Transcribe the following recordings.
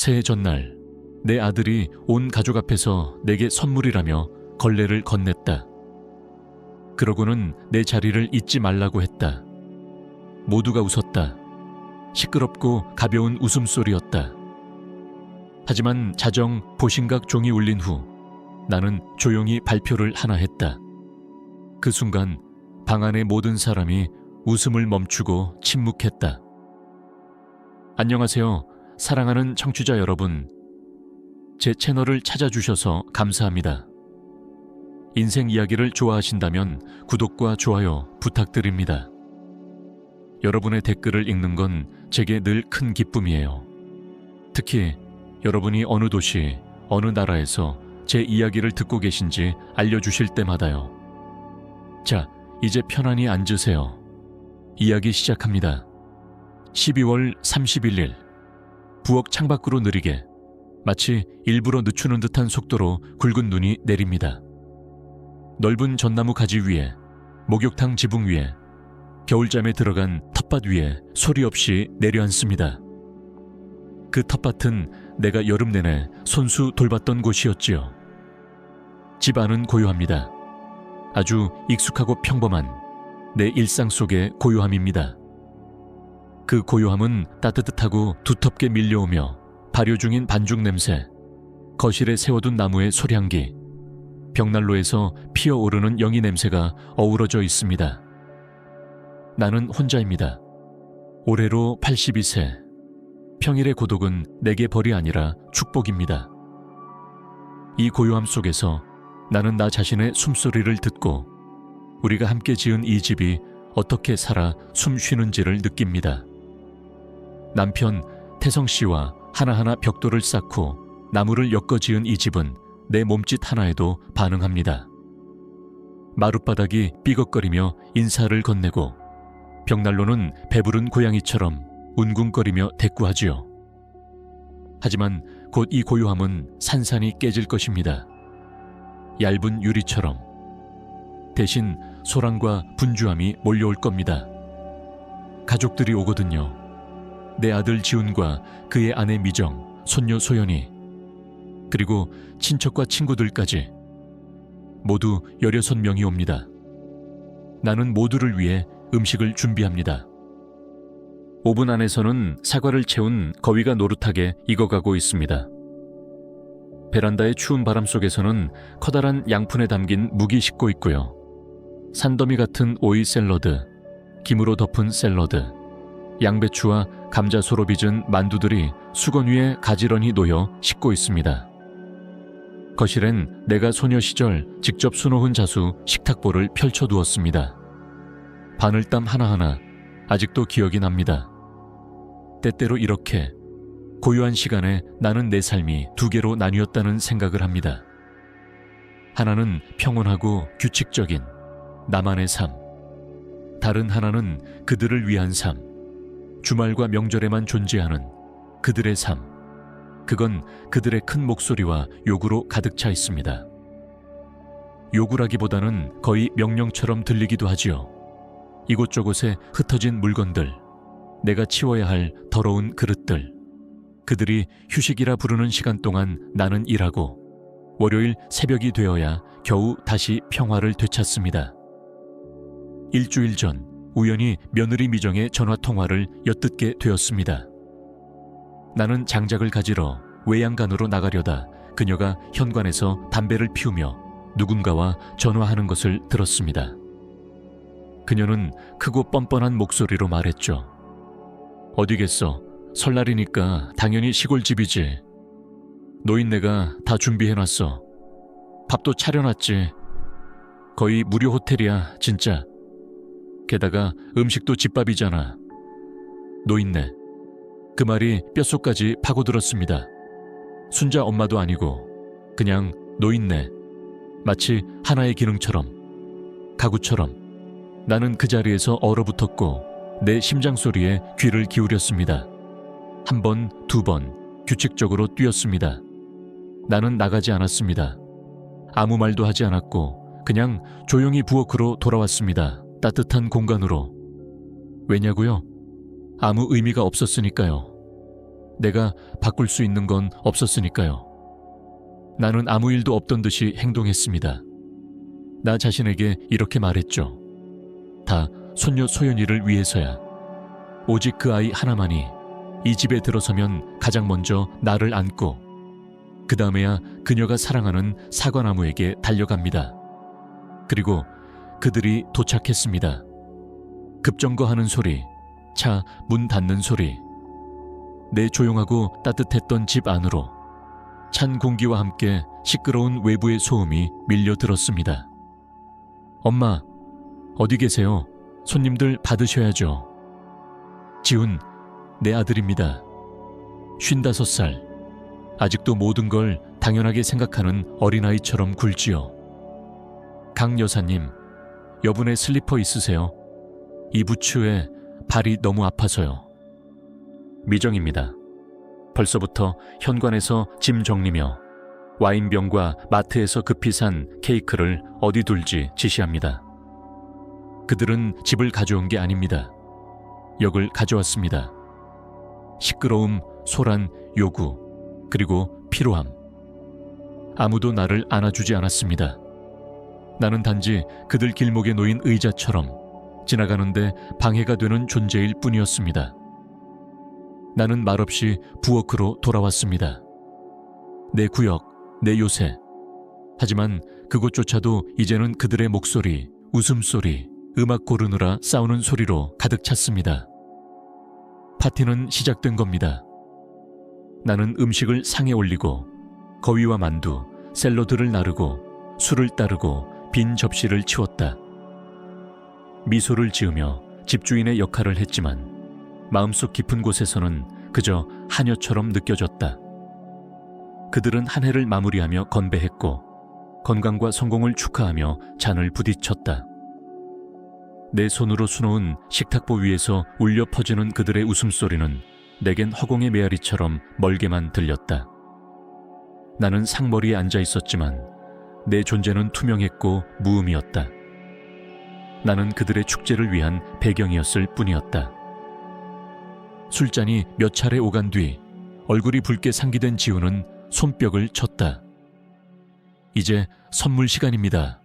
새해 전날 내 아들이 온 가족 앞에서 내게 선물이라며 걸레를 건넸다. 그러고는 내 자리를 잊지 말라고 했다. 모두가 웃었다. 시끄럽고 가벼운 웃음소리였다. 하지만 자정 보신각 종이 울린 후 나는 조용히 발표를 하나 했다. 그 순간 방 안의 모든 사람이 웃음을 멈추고 침묵했다. 안녕하세요, 사랑하는 청취자 여러분. 제 채널을 찾아주셔서 감사합니다. 인생 이야기를 좋아하신다면 구독과 좋아요 부탁드립니다. 여러분의 댓글을 읽는 건 제게 늘 큰 기쁨이에요. 특히 여러분이 어느 도시, 어느 나라에서 제 이야기를 듣고 계신지 알려주실 때마다요. 자, 이제 편안히 앉으세요. 이야기 시작합니다. 12월 31일, 부엌 창밖으로 느리게, 마치 일부러 늦추는 듯한 속도로 굵은 눈이 내립니다. 넓은 전나무 가지 위에, 목욕탕 지붕 위에, 겨울잠에 들어간 텃밭 위에 소리 없이 내려앉습니다. 그 텃밭은 내가 여름 내내 손수 돌봤던 곳이었지요. 집 안은 고요합니다. 아주 익숙하고 평범한 내 일상 속의 고요함입니다. 그 고요함은 따뜻하고 두텁게 밀려오며 발효 중인 반죽 냄새, 거실에 세워둔 나무의 소량기, 벽난로에서 피어오르는 영이 냄새가 어우러져 있습니다. 나는 혼자입니다. 올해로 82세. 평일의 고독은 내게 벌이 아니라 축복입니다. 이 고요함 속에서 나는 나 자신의 숨소리를 듣고 우리가 함께 지은 이 집이 어떻게 살아 숨 쉬는지를 느낍니다. 남편 태성 씨와 하나하나 벽돌을 쌓고 나무를 엮어 지은 이 집은 내 몸짓 하나에도 반응합니다. 마룻바닥이 삐걱거리며 인사를 건네고 벽난로는 배부른 고양이처럼 운궁거리며 대꾸하지요. 하지만 곧 이 고요함은 산산이 깨질 것입니다. 얇은 유리처럼. 대신 소란과 분주함이 몰려올 겁니다. 가족들이 오거든요. 내 아들 지훈과 그의 아내 미정, 손녀 소연이, 그리고 친척과 친구들까지 모두 16명이 옵니다. 나는 모두를 위해 음식을 준비합니다. 오븐 안에서는 사과를 채운 거위가 노릇하게 익어가고 있습니다. 베란다의 추운 바람 속에서는 커다란 양푼에 담긴 묵이 식고 있고요. 산더미 같은 오이 샐러드, 김으로 덮은 샐러드, 양배추와 감자소로 빚은 만두들이 수건 위에 가지런히 놓여 식고 있습니다. 거실엔 내가 소녀 시절 직접 수놓은 자수 식탁보를 펼쳐두었습니다. 바늘땀 하나하나 아직도 기억이 납니다. 때때로 이렇게 고요한 시간에 나는 내 삶이 두 개로 나뉘었다는 생각을 합니다. 하나는 평온하고 규칙적인 나만의 삶, 다른 하나는 그들을 위한 삶, 주말과 명절에만 존재하는 그들의 삶. 그건 그들의 큰 목소리와 요구로 가득 차 있습니다. 요구라기보다는 거의 명령처럼 들리기도 하지요. 이곳저곳에 흩어진 물건들, 내가 치워야 할 더러운 그릇들, 그들이 휴식이라 부르는 시간 동안 나는 일하고 월요일 새벽이 되어야 겨우 다시 평화를 되찾습니다. 일주일 전 우연히 며느리 미정의 전화통화를 엿듣게 되었습니다. 나는 장작을 가지러 외양간으로 나가려다 그녀가 현관에서 담배를 피우며 누군가와 전화하는 것을 들었습니다. 그녀는 크고 뻔뻔한 목소리로 말했죠. 어디겠어? 설날이니까 당연히 시골집이지. 노인네가 다 준비해놨어. 밥도 차려놨지. 거의 무료 호텔이야, 진짜. 게다가 음식도 집밥이잖아. 노인네. 그 말이 뼛속까지 파고들었습니다. 순자 엄마도 아니고 그냥 노인네. 마치 하나의 기능처럼, 가구처럼. 나는 그 자리에서 얼어붙었고 내 심장 소리에 귀를 기울였습니다. 한 번, 두 번 규칙적으로 뛰었습니다. 나는 나가지 않았습니다. 아무 말도 하지 않았고 그냥 조용히 부엌으로 돌아왔습니다. 따뜻한 공간으로. 왜냐고요? 아무 의미가 없었으니까요. 내가 바꿀 수 있는 건 없었으니까요. 나는 아무 일도 없던 듯이 행동했습니다. 나 자신에게 이렇게 말했죠. 다 손녀 소연이를 위해서야. 오직 그 아이 하나만이 이 집에 들어서면 가장 먼저 나를 안고 그 다음에야 그녀가 사랑하는 사과나무에게 달려갑니다. 그리고 그들이 도착했습니다. 급정거하는 소리, 차 문 닫는 소리, 내 조용하고 따뜻했던 집 안으로 찬 공기와 함께 시끄러운 외부의 소음이 밀려들었습니다. 엄마, 어디 계세요? 손님들 받으셔야죠. 지훈, 내 아들입니다. 55살. 아직도 모든 걸 당연하게 생각하는 어린아이처럼 굴지요. 강 여사님, 여분의 슬리퍼 있으세요? 이 부츠에 발이 너무 아파서요. 미정입니다. 벌써부터 현관에서 짐 정리며 와인병과 마트에서 급히 산 케이크를 어디 둘지 지시합니다. 그들은 집을 가져온 게 아닙니다. 역을 가져왔습니다. 시끄러움, 소란, 요구, 그리고 피로함. 아무도 나를 안아주지 않았습니다. 나는 단지 그들 길목에 놓인 의자처럼 지나가는데 방해가 되는 존재일 뿐이었습니다. 나는 말없이 부엌으로 돌아왔습니다. 내 구역, 내 요새. 하지만 그곳조차도 이제는 그들의 목소리, 웃음소리, 음악 고르느라 싸우는 소리로 가득 찼습니다. 파티는 시작된 겁니다. 나는 음식을 상에 올리고 거위와 만두, 샐러드를 나르고 술을 따르고 빈 접시를 치웠다. 미소를 지으며 집주인의 역할을 했지만 마음속 깊은 곳에서는 그저 하녀처럼 느껴졌다. 그들은 한 해를 마무리하며 건배했고 건강과 성공을 축하하며 잔을 부딪혔다. 내 손으로 수놓은 식탁보 위에서 울려 퍼지는 그들의 웃음소리는 내겐 허공의 메아리처럼 멀게만 들렸다. 나는 상머리에 앉아 있었지만 내 존재는 투명했고 무음이었다. 나는 그들의 축제를 위한 배경이었을 뿐이었다. 술잔이 몇 차례 오간 뒤 얼굴이 붉게 상기된 지훈은 손뼉을 쳤다. 이제 선물 시간입니다.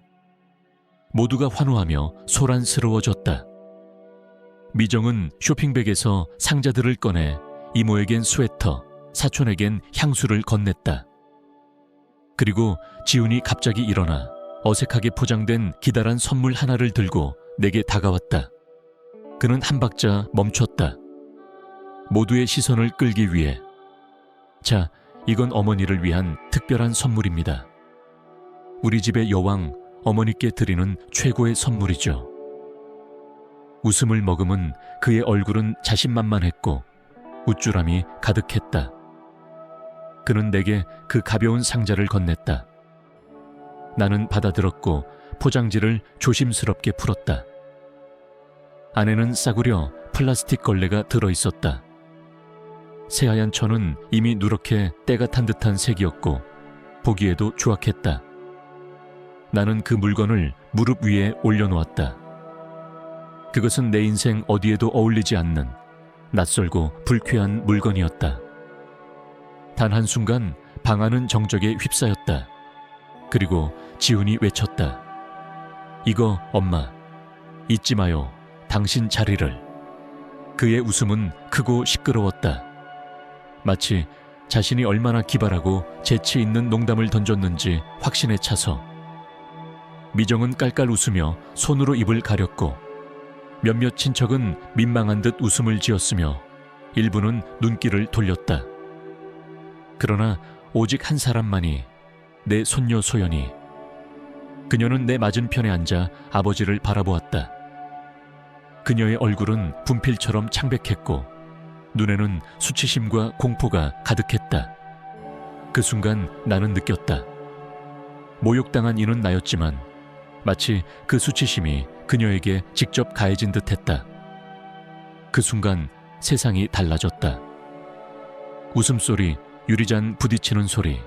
모두가 환호하며 소란스러워졌다. 미정은 쇼핑백에서 상자들을 꺼내 이모에겐 스웨터, 사촌에겐 향수를 건넸다. 그리고 지훈이 갑자기 일어나 어색하게 포장된 기다란 선물 하나를 들고 내게 다가왔다. 그는 한 박자 멈췄다. 모두의 시선을 끌기 위해. 자, 이건 어머니를 위한 특별한 선물입니다. 우리 집의 여왕, 어머니께 드리는 최고의 선물이죠. 웃음을 머금은 그의 얼굴은 자신만만했고 우쭐함이 가득했다. 그는 내게 그 가벼운 상자를 건넸다. 나는 받아들었고 포장지를 조심스럽게 풀었다. 안에는 싸구려 플라스틱 걸레가 들어있었다. 새하얀 천은 이미 누렇게 때가 탄 듯한 색이었고 보기에도 조악했다. 나는 그 물건을 무릎 위에 올려놓았다. 그것은 내 인생 어디에도 어울리지 않는 낯설고 불쾌한 물건이었다. 단 한순간 방 안은 정적에 휩싸였다. 그리고 지훈이 외쳤다. 이거 엄마, 잊지 마요. 당신 자리를. 그의 웃음은 크고 시끄러웠다. 마치 자신이 얼마나 기발하고 재치 있는 농담을 던졌는지 확신에 차서. 미정은 깔깔 웃으며 손으로 입을 가렸고 몇몇 친척은 민망한 듯 웃음을 지었으며 일부는 눈길을 돌렸다. 그러나 오직 한 사람만이, 내 손녀 소연이. 그녀는 내 맞은편에 앉아 아버지를 바라보았다. 그녀의 얼굴은 분필처럼 창백했고 눈에는 수치심과 공포가 가득했다. 그 순간 나는 느꼈다. 모욕당한 이는 나였지만 마치 그 수치심이 그녀에게 직접 가해진 듯했다. 그 순간 세상이 달라졌다. 웃음소리, 유리잔 부딪히는 소리,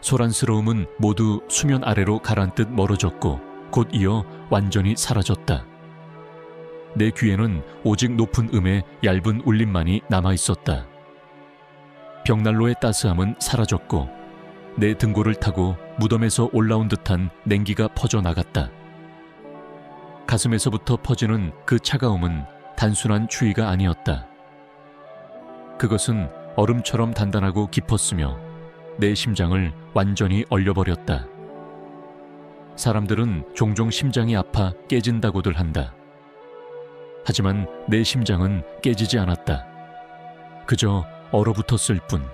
소란스러움은 모두 수면 아래로 가라앉듯 멀어졌고 곧 이어 완전히 사라졌다. 내 귀에는 오직 높은 음의 얇은 울림만이 남아있었다. 벽난로의 따스함은 사라졌고 내 등골을 타고 무덤에서 올라온 듯한 냉기가 퍼져나갔다. 가슴에서부터 퍼지는 그 차가움은 단순한 추위가 아니었다. 그것은 얼음처럼 단단하고 깊었으며 내 심장을 완전히 얼려버렸다. 사람들은 종종 심장이 아파 깨진다고들 한다. 하지만 내 심장은 깨지지 않았다. 그저 얼어붙었을 뿐.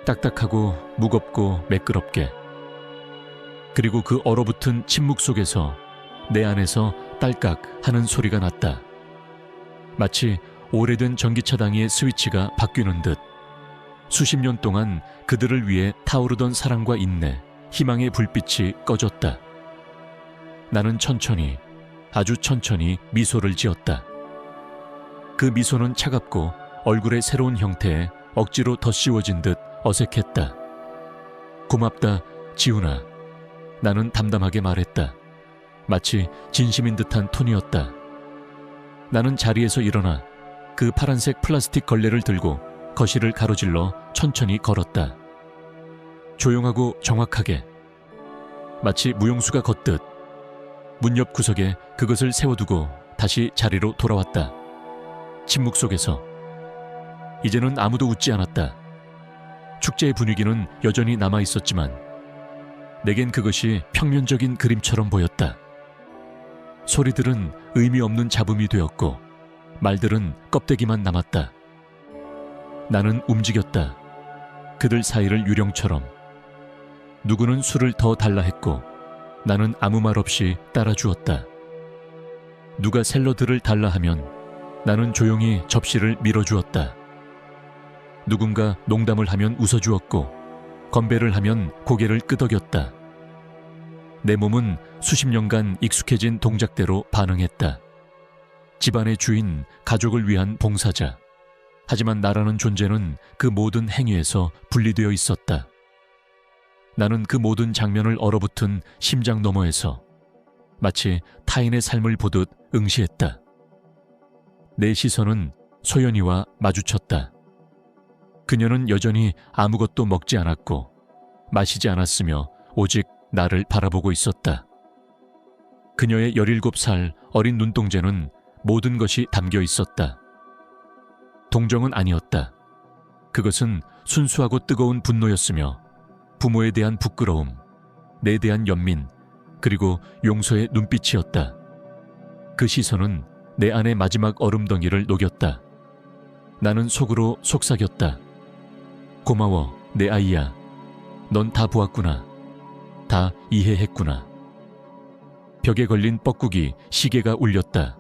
딱딱하고 무겁고 매끄럽게. 그리고 그 얼어붙은 침묵 속에서 내 안에서 딸깍 하는 소리가 났다. 마치 오래된 전기차 단위의 스위치가 바뀌는 듯 수십 년 동안 그들을 위해 타오르던 사랑과 인내, 희망의 불빛이 꺼졌다. 나는 천천히, 아주 천천히 미소를 지었다. 그 미소는 차갑고 얼굴의 새로운 형태에 억지로 덧씌워진 듯 어색했다. 고맙다, 지훈아. 나는 담담하게 말했다. 마치 진심인 듯한 톤이었다. 나는 자리에서 일어나 그 파란색 플라스틱 걸레를 들고 거실을 가로질러 천천히 걸었다. 조용하고 정확하게, 마치 무용수가 걷듯 문 옆 구석에 그것을 세워두고 다시 자리로 돌아왔다. 침묵 속에서 이제는 아무도 웃지 않았다. 축제의 분위기는 여전히 남아있었지만 내겐 그것이 평면적인 그림처럼 보였다. 소리들은 의미 없는 잡음이 되었고 말들은 껍데기만 남았다. 나는 움직였다. 그들 사이를 유령처럼. 누구는 술을 더 달라 했고 나는 아무 말 없이 따라주었다. 누가 샐러드를 달라 하면 나는 조용히 접시를 밀어주었다. 누군가 농담을 하면 웃어주었고 건배를 하면 고개를 끄덕였다. 내 몸은 수십 년간 익숙해진 동작대로 반응했다. 집안의 주인, 가족을 위한 봉사자. 하지만 나라는 존재는 그 모든 행위에서 분리되어 있었다. 나는 그 모든 장면을 얼어붙은 심장 너머에서 마치 타인의 삶을 보듯 응시했다. 내 시선은 소연이와 마주쳤다. 그녀는 여전히 아무것도 먹지 않았고 마시지 않았으며 오직 나를 바라보고 있었다. 그녀의 17살 어린 눈동자는 모든 것이 담겨 있었다. 동정은 아니었다. 그것은 순수하고 뜨거운 분노였으며 부모에 대한 부끄러움, 내 대한 연민, 그리고 용서의 눈빛이었다. 그 시선은 내 안의 마지막 얼음덩이를 녹였다. 나는 속으로 속삭였다. 고마워, 내 아이야. 넌 다 보았구나. 다 이해했구나. 벽에 걸린 뻐꾸기 시계가 울렸다.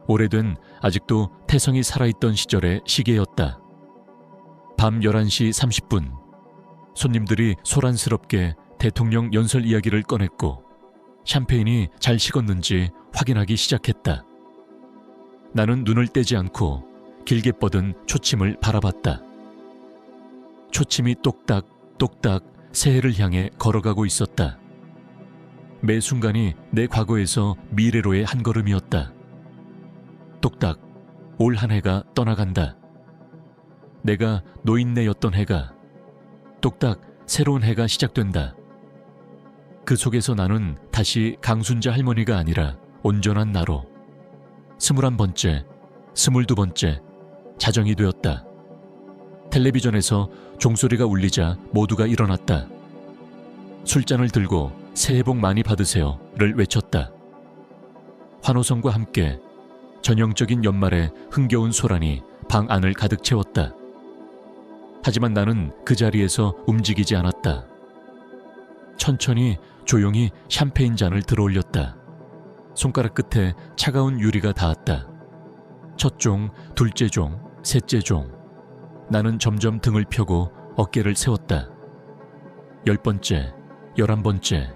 오래된, 아직도 태성이 살아있던 시절의 시계였다. 밤 11시 30분. 손님들이 소란스럽게 대통령 연설 이야기를 꺼냈고 샴페인이 잘 식었는지 확인하기 시작했다. 나는 눈을 떼지 않고 길게 뻗은 초침을 바라봤다. 초침이 똑딱 똑딱 새해를 향해 걸어가고 있었다. 매 순간이 내 과거에서 미래로의 한 걸음이었다. 똑딱 올 한 해가 떠나간다. 내가 노인네였던 해가 똑딱 새로운 해가 시작된다. 그 속에서 나는 다시 강순자 할머니가 아니라 온전한 나로 21번째, 22번째 자정이 되었다. 텔레비전에서 종소리가 울리자 모두가 일어났다. 술잔을 들고 새해 복 많이 받으세요를 외쳤다. 환호성과 함께 전형적인 연말의 흥겨운 소란이 방 안을 가득 채웠다. 하지만 나는 그 자리에서 움직이지 않았다. 천천히 조용히 샴페인 잔을 들어올렸다. 손가락 끝에 차가운 유리가 닿았다. 첫 종, 둘째 종, 셋째 종. 나는 점점 등을 펴고 어깨를 세웠다. 10번째, 11번째,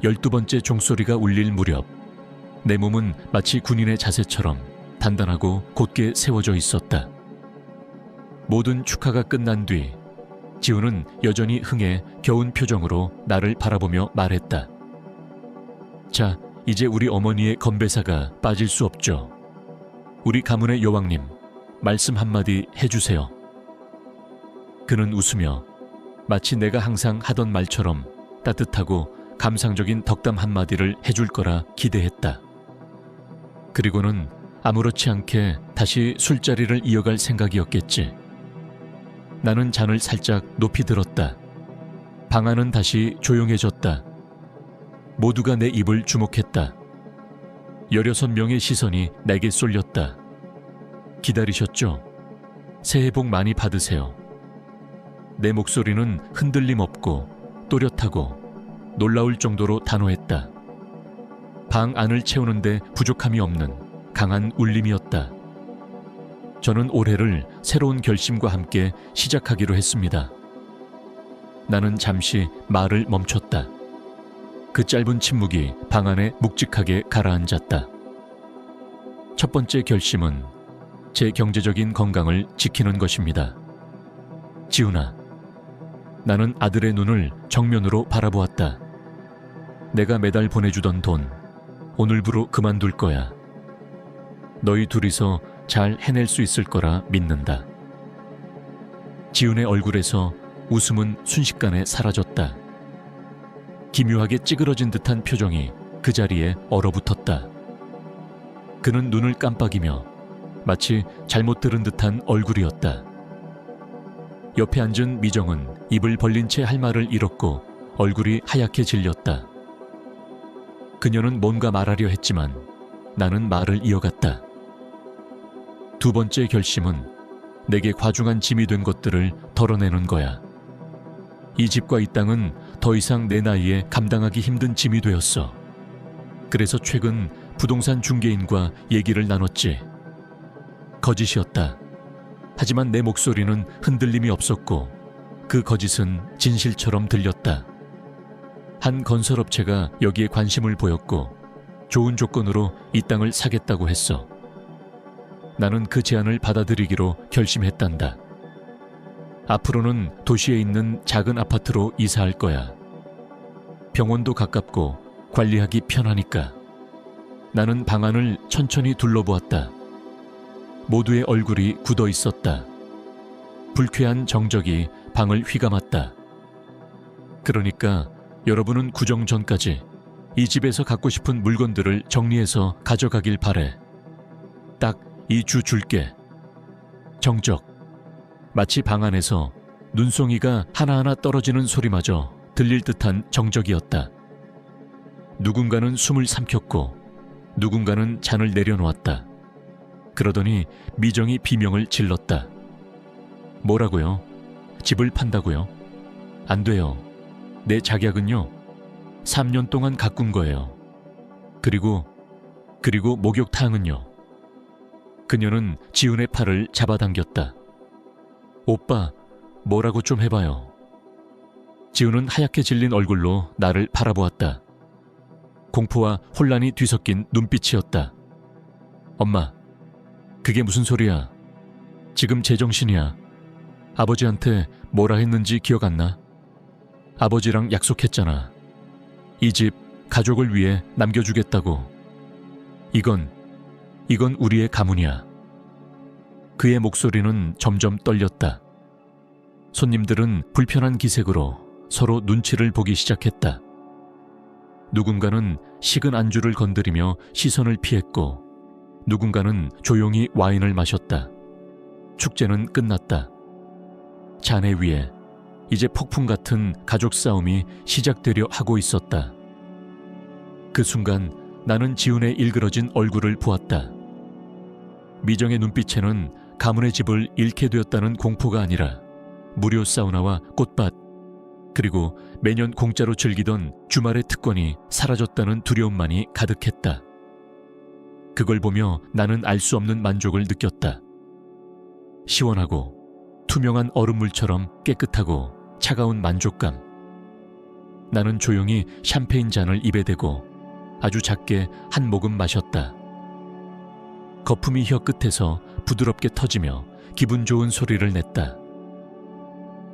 12번째 종소리가 울릴 무렵 내 몸은 마치 군인의 자세처럼 단단하고 곧게 세워져 있었다. 모든 축하가 끝난 뒤 지훈은 여전히 흥에 겨운 표정으로 나를 바라보며 말했다. 자, 이제 우리 어머니의 건배사가 빠질 수 없죠. 우리 가문의 여왕님, 말씀 한마디 해주세요. 그는 웃으며 마치 내가 항상 하던 말처럼 따뜻하고 감상적인 덕담 한마디를 해줄 거라 기대했다. 그리고는 아무렇지 않게 다시 술자리를 이어갈 생각이었겠지. 나는 잔을 살짝 높이 들었다. 방 안은 다시 조용해졌다. 모두가 내 입을 주목했다. 16명의 시선이 내게 쏠렸다. 기다리셨죠? 새해 복 많이 받으세요. 내 목소리는 흔들림 없고 또렷하고 놀라울 정도로 단호했다. 방 안을 채우는데 부족함이 없는 강한 울림이었다. 저는 올해를 새로운 결심과 함께 시작하기로 했습니다. 나는 잠시 말을 멈췄다. 그 짧은 침묵이 방 안에 묵직하게 가라앉았다. 첫 번째 결심은 제 경제적인 건강을 지키는 것입니다. 지훈아, 나는 아들의 눈을 정면으로 바라보았다. 내가 매달 보내주던 돈, 오늘부로 그만둘 거야. 너희 둘이서 잘 해낼 수 있을 거라 믿는다. 지훈의 얼굴에서 웃음은 순식간에 사라졌다. 기묘하게 찌그러진 듯한 표정이 그 자리에 얼어붙었다. 그는 눈을 깜빡이며 마치 잘못 들은 듯한 얼굴이었다. 옆에 앉은 미정은 입을 벌린 채 할 말을 잃었고 얼굴이 하얗게 질렸다. 그녀는 뭔가 말하려 했지만 나는 말을 이어갔다. 두 번째 결심은 내게 과중한 짐이 된 것들을 덜어내는 거야. 이 집과 이 땅은 더 이상 내 나이에 감당하기 힘든 짐이 되었어. 그래서 최근 부동산 중개인과 얘기를 나눴지. 거짓이었다. 하지만 내 목소리는 흔들림이 없었고 그 거짓은 진실처럼 들렸다. 한 건설업체가 여기에 관심을 보였고 좋은 조건으로 이 땅을 사겠다고 했어. 나는 그 제안을 받아들이기로 결심했단다. 앞으로는 도시에 있는 작은 아파트로 이사할 거야. 병원도 가깝고 관리하기 편하니까. 나는 방안을 천천히 둘러보았다. 모두의 얼굴이 굳어 있었다. 불쾌한 정적이 방을 휘감았다. 그러니까 여러분은 구정 전까지 이 집에서 갖고 싶은 물건들을 정리해서 가져가길 바래. 딱 2주 줄게. 정적. 마치 방 안에서 눈송이가 하나하나 떨어지는 소리마저 들릴 듯한 정적이었다. 누군가는 숨을 삼켰고 누군가는 잔을 내려놓았다. 그러더니 미정이 비명을 질렀다. 뭐라고요? 집을 판다고요? 안 돼요. 내 작약은요 3년 동안 가꾼 거예요. 그리고 목욕탕은요. 그녀는 지훈의 팔을 잡아당겼다. 오빠, 뭐라고 좀 해봐요. 지훈은 하얗게 질린 얼굴로 나를 바라보았다. 공포와 혼란이 뒤섞인 눈빛이었다. 엄마, 그게 무슨 소리야? 지금 제정신이야. 아버지한테 뭐라 했는지 기억 안 나? 아버지랑 약속했잖아. 이 집 가족을 위해 남겨주겠다고. 이건 우리의 가문이야. 그의 목소리는 점점 떨렸다. 손님들은 불편한 기색으로 서로 눈치를 보기 시작했다. 누군가는 식은 안주를 건드리며 시선을 피했고 누군가는 조용히 와인을 마셨다. 축제는 끝났다. 잔해 위에 이제 폭풍 같은 가족 싸움이 시작되려 하고 있었다. 그 순간 나는 지훈의 일그러진 얼굴을 보았다. 미정의 눈빛에는 가문의 집을 잃게 되었다는 공포가 아니라 무료 사우나와 꽃밭, 그리고 매년 공짜로 즐기던 주말의 특권이 사라졌다는 두려움만이 가득했다. 그걸 보며 나는 알 수 없는 만족을 느꼈다. 시원하고 투명한 얼음물처럼 깨끗하고 차가운 만족감. 나는 조용히 샴페인 잔을 입에 대고 아주 작게 한 모금 마셨다. 거품이 혀 끝에서 부드럽게 터지며 기분 좋은 소리를 냈다.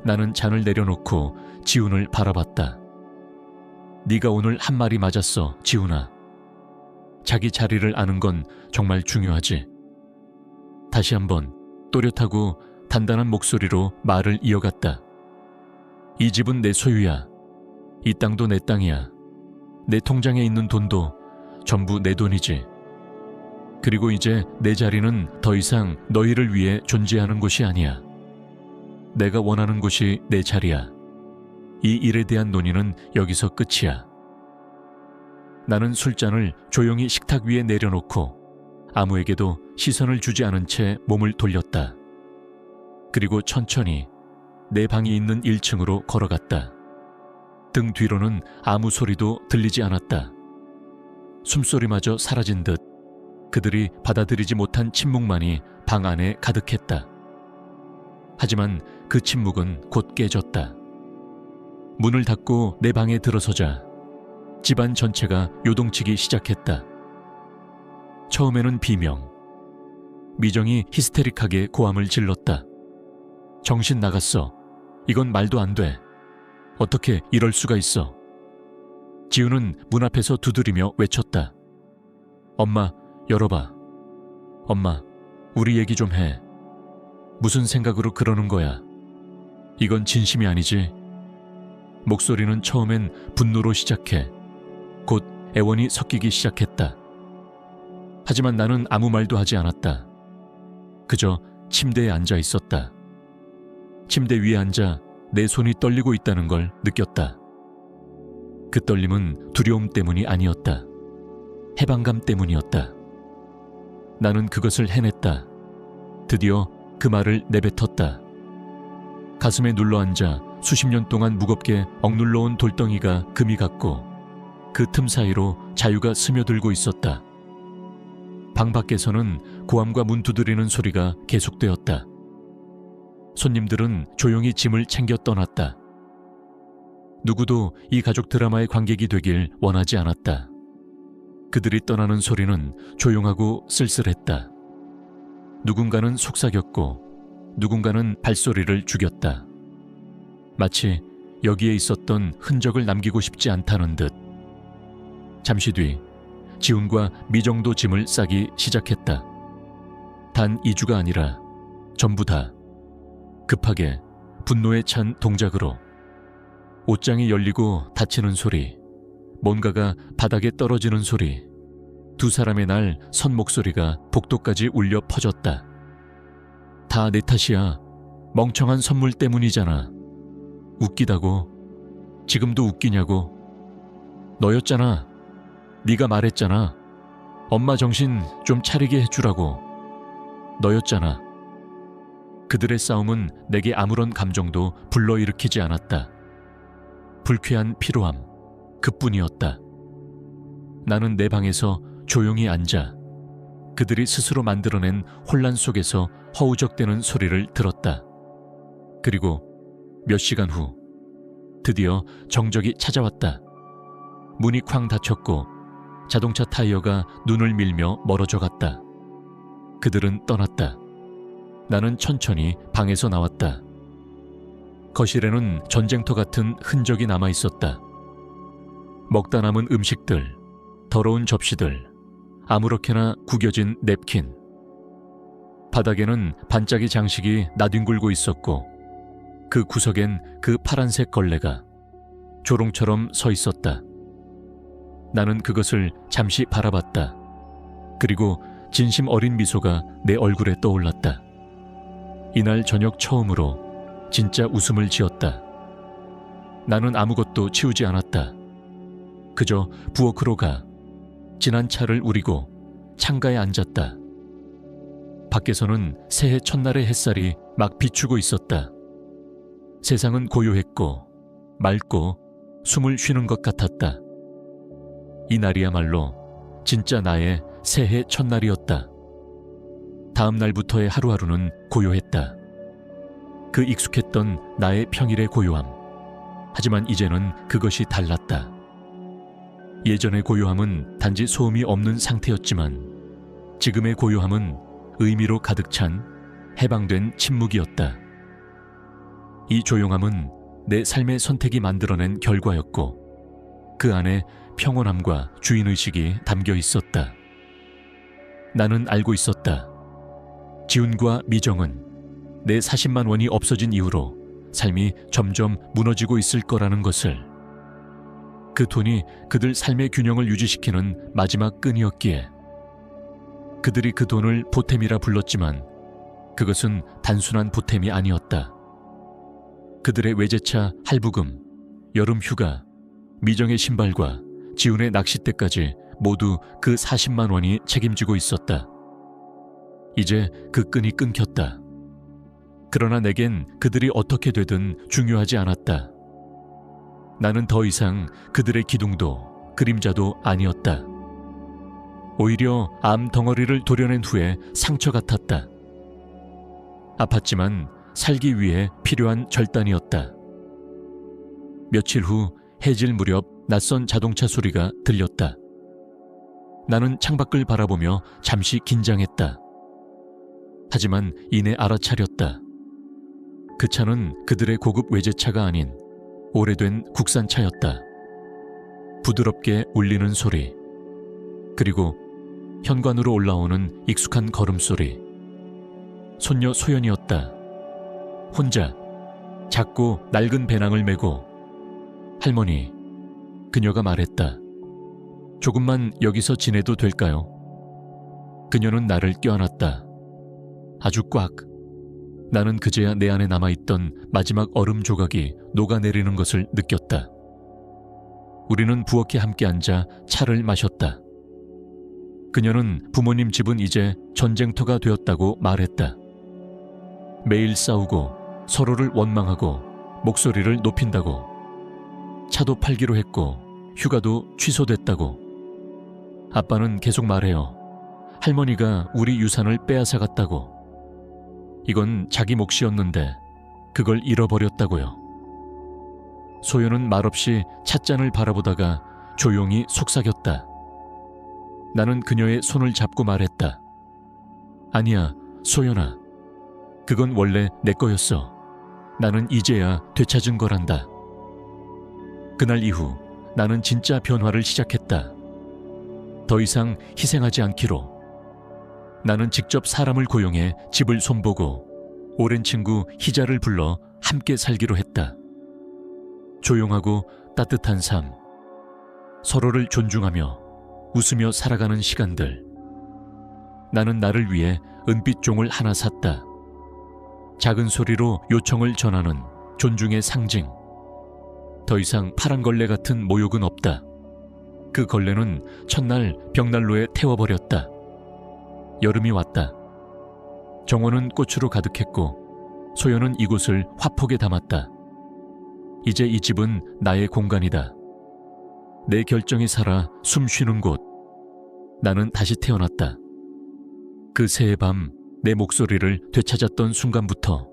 나는 잔을 내려놓고 지훈을 바라봤다. 네가 오늘 한 말이 맞았어, 지훈아. 자기 자리를 아는 건 정말 중요하지. 다시 한번 또렷하고 단단한 목소리로 말을 이어갔다. 이 집은 내 소유야. 이 땅도 내 땅이야. 내 통장에 있는 돈도 전부 내 돈이지. 그리고 이제 내 자리는 더 이상 너희를 위해 존재하는 곳이 아니야. 내가 원하는 곳이 내 자리야. 이 일에 대한 논의는 여기서 끝이야. 나는 술잔을 조용히 식탁 위에 내려놓고 아무에게도 시선을 주지 않은 채 몸을 돌렸다. 그리고 천천히 내 방이 있는 1층으로 걸어갔다. 등 뒤로는 아무 소리도 들리지 않았다. 숨소리마저 사라진 듯 그들이 받아들이지 못한 침묵만이 방 안에 가득했다. 하지만 그 침묵은 곧 깨졌다. 문을 닫고 내 방에 들어서자 집안 전체가 요동치기 시작했다. 처음에는 비명. 미정이 히스테릭하게 고함을 질렀다. 정신 나갔어. 이건 말도 안 돼. 어떻게 이럴 수가 있어. 지우는 문 앞에서 두드리며 외쳤다. 엄마, 열어봐. 엄마, 우리 얘기 좀 해. 무슨 생각으로 그러는 거야? 이건 진심이 아니지. 목소리는 처음엔 분노로 시작해 곧 애원이 섞이기 시작했다. 하지만 나는 아무 말도 하지 않았다. 그저 침대에 앉아 있었다. 침대 위에 앉아 내 손이 떨리고 있다는 걸 느꼈다. 그 떨림은 두려움 때문이 아니었다. 해방감 때문이었다. 나는 그것을 해냈다. 드디어 그 말을 내뱉었다. 가슴에 눌러앉아 수십 년 동안 무겁게 억눌러온 돌덩이가 금이 갔고 그 틈 사이로 자유가 스며들고 있었다. 방 밖에서는 고함과 문 두드리는 소리가 계속되었다. 손님들은 조용히 짐을 챙겨 떠났다. 누구도 이 가족 드라마의 관객이 되길 원하지 않았다. 그들이 떠나는 소리는 조용하고 쓸쓸했다. 누군가는 속삭였고 누군가는 발소리를 죽였다. 마치 여기에 있었던 흔적을 남기고 싶지 않다는 듯. 잠시 뒤 지훈과 미정도 짐을 싸기 시작했다. 단 2주가 아니라 전부 다. 급하게 분노에 찬 동작으로. 옷장이 열리고 닫히는 소리, 뭔가가 바닥에 떨어지는 소리, 두 사람의 날 선 목소리가 복도까지 울려 퍼졌다. 다 내 탓이야. 멍청한 선물 때문이잖아. 웃기다고. 지금도 웃기냐고. 너였잖아. 네가 말했잖아. 엄마 정신 좀 차리게 해주라고. 너였잖아. 그들의 싸움은 내게 아무런 감정도 불러일으키지 않았다. 불쾌한 피로함, 그뿐이었다. 나는 내 방에서 조용히 앉아 그들이 스스로 만들어낸 혼란 속에서 허우적대는 소리를 들었다. 그리고 몇 시간 후 드디어 정적이 찾아왔다. 문이 쾅 닫혔고 자동차 타이어가 눈을 밀며 멀어져 갔다. 그들은 떠났다. 나는 천천히 방에서 나왔다. 거실에는 전쟁터 같은 흔적이 남아 있었다. 먹다 남은 음식들, 더러운 접시들, 아무렇게나 구겨진 냅킨. 바닥에는 반짝이 장식이 나뒹굴고 있었고 그 구석엔 그 파란색 걸레가 조롱처럼 서 있었다. 나는 그것을 잠시 바라봤다. 그리고 진심 어린 미소가 내 얼굴에 떠올랐다. 이날 저녁 처음으로 진짜 웃음을 지었다. 나는 아무것도 치우지 않았다. 그저 부엌으로 가 지난 차를 우리고 창가에 앉았다. 밖에서는 새해 첫날의 햇살이 막 비추고 있었다. 세상은 고요했고 맑고 숨을 쉬는 것 같았다. 이 날이야말로 진짜 나의 새해 첫날이었다. 다음 날부터의 하루하루는 고요했다. 그 익숙했던 나의 평일의 고요함. 하지만 이제는 그것이 달랐다. 예전의 고요함은 단지 소음이 없는 상태였지만 지금의 고요함은 의미로 가득 찬 해방된 침묵이었다. 이 조용함은 내 삶의 선택이 만들어낸 결과였고 그 안에 평온함과 주인의식이 담겨 있었다. 나는 알고 있었다. 지훈과 미정은 내 40만 원이 없어진 이후로 삶이 점점 무너지고 있을 거라는 것을. 그 돈이 그들 삶의 균형을 유지시키는 마지막 끈이었기에. 그들이 그 돈을 보탬이라 불렀지만 그것은 단순한 보탬이 아니었다. 그들의 외제차 할부금, 여름 휴가, 미정의 신발과 지훈의 낚싯대까지 모두 그 40만 원이 책임지고 있었다. 이제 그 끈이 끊겼다. 그러나 내겐 그들이 어떻게 되든 중요하지 않았다. 나는 더 이상 그들의 기둥도 그림자도 아니었다. 오히려 암 덩어리를 도려낸 후에 상처 같았다. 아팠지만 살기 위해 필요한 절단이었다. 며칠 후 해질 무렵 낯선 자동차 소리가 들렸다. 나는 창밖을 바라보며 잠시 긴장했다. 하지만 이내 알아차렸다. 그 차는 그들의 고급 외제차가 아닌 오래된 국산차였다. 부드럽게 울리는 소리, 그리고 현관으로 올라오는 익숙한 걸음소리. 손녀 소연이었다. 혼자 작고 낡은 배낭을 메고. 할머니, 그녀가 말했다. 조금만 여기서 지내도 될까요? 그녀는 나를 껴안았다. 아주 꽉. 나는 그제야 내 안에 남아있던 마지막 얼음 조각이 녹아내리는 것을 느꼈다. 우리는 부엌에 함께 앉아 차를 마셨다. 그녀는 부모님 집은 이제 전쟁터가 되었다고 말했다. 매일 싸우고 서로를 원망하고 목소리를 높인다고. 차도 팔기로 했고 휴가도 취소됐다고. 아빠는 계속 말해요. 할머니가 우리 유산을 빼앗아갔다고. 이건 자기 몫이었는데 그걸 잃어버렸다고요. 소연은 말없이 찻잔을 바라보다가 조용히 속삭였다. 나는 그녀의 손을 잡고 말했다. 아니야, 소연아. 그건 원래 내 거였어. 나는 이제야 되찾은 거란다. 그날 이후 나는 진짜 변화를 시작했다. 더 이상 희생하지 않기로. 나는 직접 사람을 고용해 집을 손보고 오랜 친구 희자를 불러 함께 살기로 했다. 조용하고 따뜻한 삶, 서로를 존중하며 웃으며 살아가는 시간들. 나는 나를 위해 은빛 종을 하나 샀다. 작은 소리로 요청을 전하는 존중의 상징. 더 이상 파란 걸레 같은 모욕은 없다. 그 걸레는 첫날 벽난로에 태워버렸다. 여름이 왔다. 정원은 꽃으로 가득했고 소연은 이곳을 화폭에 담았다. 이제 이 집은 나의 공간이다. 내 결정이 살아 숨 쉬는 곳. 나는 다시 태어났다. 그 새해 밤 내 목소리를 되찾았던 순간부터